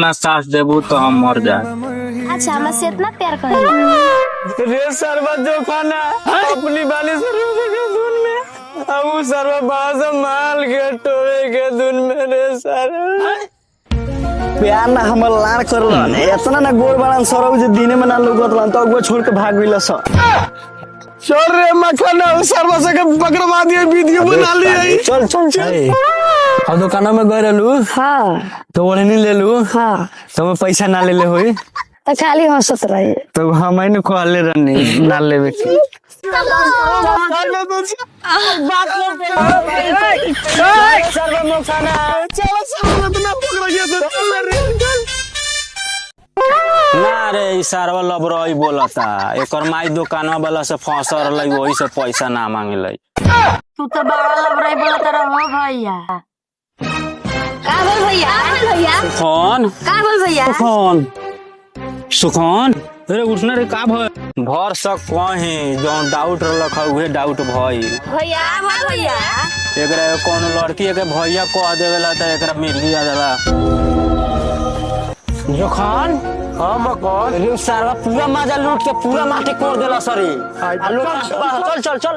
ना सास देबू तो हम मर जाए। अच्छा हमरा से इतना प्यार करेला। रे सरवा जो खाना अपनी वाली सरवा के धुन में अब सरवा बाजा माल के टोवे के धुन में रे सर प्यार ना हमर लाड़ करलन इतना ना गोर बड़न सरव जे दिने में ना लोगतलन तो वो छोड़ के भाग गइल स चल रे मखना सरवा से के पकड़वा दिए वीडियो बना लिए चल चल चल अब दुकान में गए रहलू हां तो ओने नहीं लेलू हां तो मैं पैसा ना ले ले होई तो खाली हंसत रही तो हम ही कहले रहनी ना लेवे की ना रे सारवा लबरई बोलता एकर माई दुकानवा वाला से फंसल रही वही से पैसा ना मांगे। तू तो बड़ा लबराई बोलत रहो भैया। का बोल भैया सुखन का बोल भैया सुखन सुखन अरे उठना रे का भर सक कहीं जो डाउट रख उहे डाउट भइल भैया बोल भैया एकरा कोनो लड़की के भैया कह देवेला त एकरा मिल गया देला जोखान हां मकन रे सारा पूरा माजा लूट के पूरा माटी कोड़ देला सरी चल चल चल